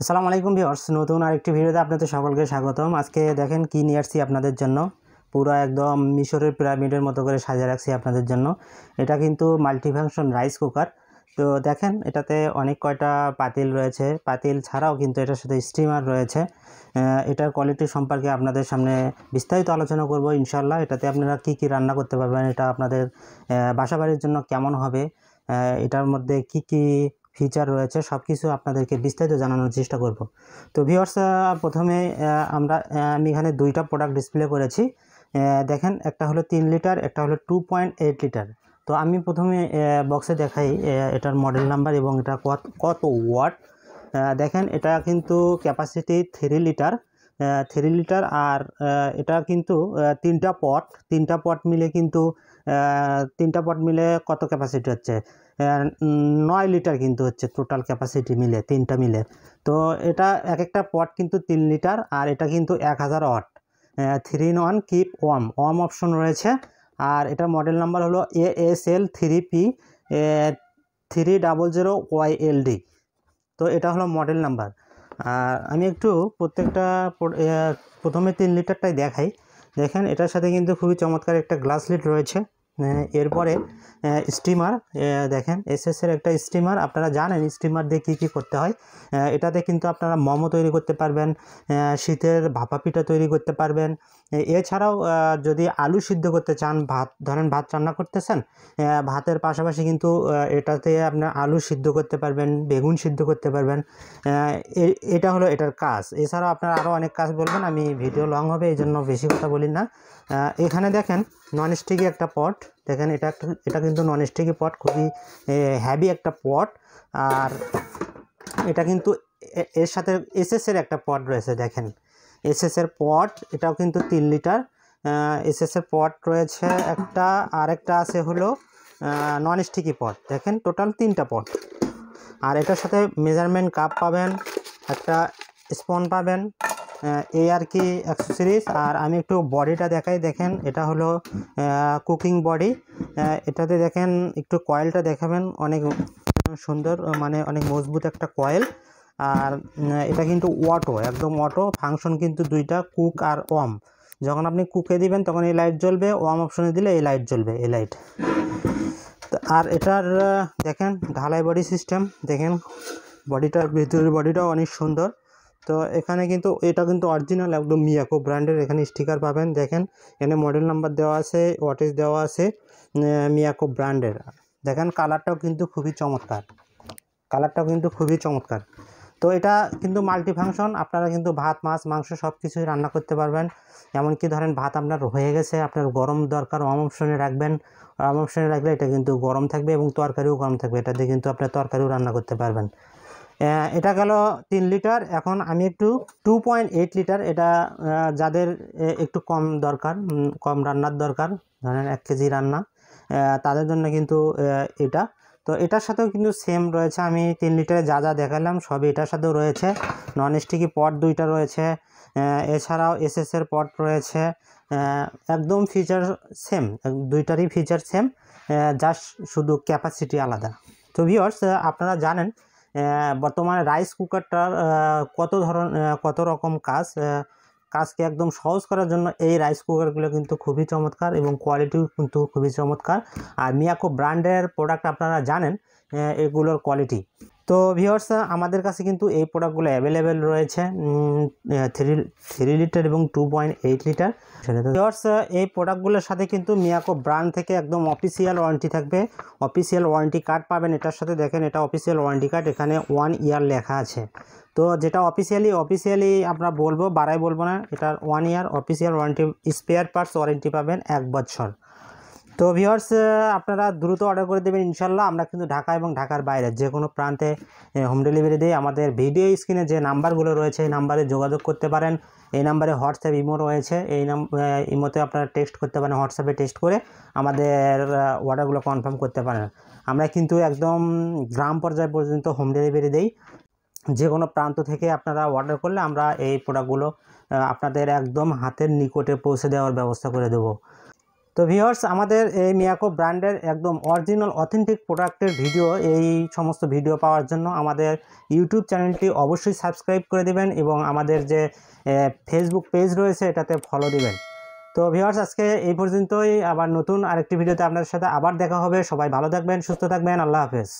আসসালামু আলাইকুম ভিউয়ার্স, নতুন আরেকটি ভিডিওতে আপনাদের সকলকে স্বাগতম। আজকে দেখেন কি নিয়ে আসছি আপনাদের জন্য। পুরো একদম মিশরের পিরামিডের মতো করে সাজিয়ে রাখছি আপনাদের জন্য। এটা কিন্তু মাল্টিফাংশন রাইস কুকার। তো দেখেন এটাতে অনেক কয়টা পাতিল রয়েছে, পাতিল ছাড়াও কিন্তু এটার সাথে স্টিমার রয়েছে। এটার কোয়ালিটি সম্পর্কে আপনাদের সামনে বিস্তারিত আলোচনা করব ইনশাল্লাহ। এটাতে আপনারা কি কি রান্না করতে পারবেন, এটা আপনাদের বাসাবাড়ির জন্য কেমন হবে, এটার মধ্যে কি কি ফিচার রয়েছে সব কিছু আপনাদেরকে বিস্তারিত জানানোর চেষ্টা করব। তো ভিউয়ার্স, প্রথমে আমি এখানে দুইটা প্রোডাক্ট ডিসপ্লে করেছি। দেখেন, একটা হলো 3 লিটার, একটা হলো 2.8 লিটার। তো আমি প্রথমে বক্সে দেখাই এটার মডেল নাম্বার এবং এটা কত ওয়াট। দেখেন, এটা কিন্তু ক্যাপাসিটি 3 লিটার, 3 লিটার। আর এটা কিন্তু তিনটা পট মিলে কিন্তু তিনটা পট মিলে কত ক্যাপাসিটি হচ্ছে, 9 লিটার কিন্তু হচ্ছে টোটাল ক্যাপাসিটি মিলে, তিনটা মিলে। তো এটা এক একটা পট কিন্তু 3 লিটার, আর এটা কিন্তু 1000 watt. 3 in 1 keep warm option রয়েছে। আর এটার মডেল নাম্বার হলো ASL3P 300YLD। তো এটা হলো মডেল নাম্বার। আর আমি একটু প্রত্যেকটা প্রথমে 3 লিটারটাই দেখাই। দেখেন, এটার সাথে কিন্তু খুবই চমৎকার একটা গ্লাস লিড রয়েছে। এরপরে স্টিমার, দেখেন এসএসের একটা স্টিমার। আপনারা জানেন স্টিমার দিয়ে কী কী করতে হয়। এটাতে কিন্তু আপনারা মোমো তৈরি করতে পারবেন, শীতের ভাপা পিঠা তৈরি করতে পারবেন। এছাড়াও যদি আলু সিদ্ধ করতে চান, ভাত রান্না করতেছেন, ভাতের পাশাপাশি কিন্তু এটাতে আপনার আলু সিদ্ধ করতে পারবেন, বেগুন সিদ্ধ করতে পারবেন। এটা হলো এটার কাজ। এছাড়াও আপনারা আরও অনেক কাজ বলবেন, আমি ভিডিও লং হবে এই জন্য বেশি কথা বলি না। এখানে দেখেন ননস্টিকি একটা পট। দেখেন এটা কিন্তু ননস্টিকি পট, খুবই হ্যাভি একটা পট। আর এটা কিন্তু এর সাথে এসএসের একটা পট রয়েছে। দেখেন এসএসের পট, এটাও কিন্তু 3 লিটার এসএসের পট রয়েছে একটা। আর একটা আছে হলো ননস্টিকি পট। দেখেন টোটাল 3টা পট। আর এটার সাথে মেজারমেন্ট কাপ পাবেন, একটা স্পুন পাবেন, এই আর কি অ্যাক্সেসরিজ। আর আমি একটু বডিটা দেখাই। দেখেন এটা হলো কুকিং বডি। এটাতে দেখেন একটু কয়েলটা দেখাবেন, অনেক সুন্দর, মানে অনেক মজবুত একটা কয়েল। আর এটা কিন্তু একদম অটো ফাংশন, কিন্তু দুইটা কুক আর ওয়ার্ম। যখন আপনি কুকে দিবেন তখন এই লাইট জ্বলবে, ওয়ার্ম অপশনে দিলে এই লাইট জ্বলবে, এই লাইট। আর এটার দেখেন ঢালাই বডি সিস্টেম। দেখেন বডিটার ভিতরের বডিটাও অনেক সুন্দর। তো এখানে কিন্তু এটা কিন্তু অরিজিনাল একদম মিয়াকো ব্র্যান্ডের। এখানে স্টিকার পাবেন। দেখেন এখানে মডেল নাম্বার দেওয়া আছে, ওয়াটেজ দেওয়া আছে, মিয়াকো ব্র্যান্ডের। দেখেন কালারটাও কিন্তু খুবই চমৎকার। তো এটা কিন্তু মাল্টি ফাংশন। আপনারা কিন্তু ভাত, মাছ, মাংস সব কিছুই রান্না করতে পারবেন। এমনকি ধরেন ভাত আপনার হয়ে গেছে, আপনার গরম দরকার, ওয়ার্ম অপশনে রাখবেন। ওয়ার্ম অপশনে রাখলে এটা কিন্তু গরম থাকবে এবং তরকারিও গরম থাকবে। এটাতে কিন্তু আপনার তরকারিও রান্না করতে পারবেন। এটা গেল 3 লিটার। এখন আমি একটু 2.8 লিটার, এটা যাদের একটু কম দরকার, কম রান্নার দরকার, ধরেন 1 কেজি রান্না, তাদের জন্য কিন্তু এটা। তো এটার সাথেও কিন্তু সেম রয়েছে। আমি 3 লিটারে যা যা দেখালাম সবই এটার সাথেও রয়েছে। ননস্টিকি পট 2টা রয়েছে, এছাড়াও এসএসের পট রয়েছে। একদম ফিচার সেম, দুইটারই ফিচার সেম, জাস্ট শুধু ক্যাপাসিটি আলাদা। তো ভিউয়ার্স, আপনারা জানেন বর্তমানে রাইস কুকারটার কত রকম কাজকে একদম সহজ করার জন্য এই রাইস কুকারগুলো কিন্তু খুবই চমৎকার এবং কোয়ালিটিও কিন্তু খুবই চমৎকার। আর মিয়াকো ব্র্যান্ডের প্রোডাক্ট আপনারা জানেন এগুলোর কোয়ালিটি। তো ভিউয়ার্স, আমাদের কাছে কিন্তু এই প্রোডাক্টগুলো অ্যাভেলেবেল রয়েছে 3 লিটার এবং 2.8 লিটার। ভিউয়ার্স, এই প্রোডাক্টগুলোর সাথে কিন্তু মিয়াকো ব্র্যান্ড থেকে একদম অফিসিয়াল ওয়ারেন্টি থাকবে, অফিসিয়াল ওয়ারেন্টি কার্ড পাবেন এটার সাথে। দেখেন এটা অফিসিয়াল ওয়ারেন্টি কার্ড, এখানে 1 ইয়ার লেখা আছে। তো যেটা অফিসিয়ালি আমরা বাড়াই বলবো না, এটার 1 ইয়ার official warranty. Spare parts warranty পাবেন 1 বছর। তো ভিউয়ার্স, আপনারা দ্রুত অর্ডার করে দেবেন ইনশাল্লাহ। আমরা কিন্তু ঢাকা এবং ঢাকার বাইরে যে কোনো প্রান্তে হোম ডেলিভারি দিই। আমাদের ভিডিও স্ক্রিনে যে নাম্বারগুলো রয়েছে এই নাম্বারে যোগাযোগ করতে পারেন। এই নাম্বারে হোয়াটসঅ্যাপ, ইমো রয়েছে। ইমোতে আপনারা টেক্সট করতে পারেন, হোয়াটসঅ্যাপে টেক্সট করে আমাদের অর্ডারগুলো কনফার্ম করতে পারেন। আমরা কিন্তু একদম গ্রাম পর্যায় পর্যন্ত হোম ডেলিভারি দিই। যে কোনো প্রান্ত থেকে আপনারা অর্ডার করলে আমরা এই প্রোডাক্টগুলো আপনাদের একদম হাতের নিকটে পৌঁছে দেওয়ার ব্যবস্থা করে দেব। তো ভিউয়ার্স, আমাদের এই মিয়াকো ব্র্যান্ডের একদম অরিজিনাল অথেন্টিক প্রোডাক্টের ভিডিও, এই সমস্ত ভিডিও পাওয়ার জন্য আমাদের ইউটিউব চ্যানেলটি অবশ্যই সাবস্ক্রাইব করে দিবেন এবং আমাদের যে ফেসবুক পেজ রয়েছে এটাতে ফলো দিবেন। তো ভিউয়ার্স, আজকে এই পর্যন্তই। আবার নতুন আরেকটি ভিডিওতে আপনাদের সাথে আবার দেখা হবে। সবাই ভালো থাকবেন, সুস্থ থাকবেন। আল্লাহ হাফেজ।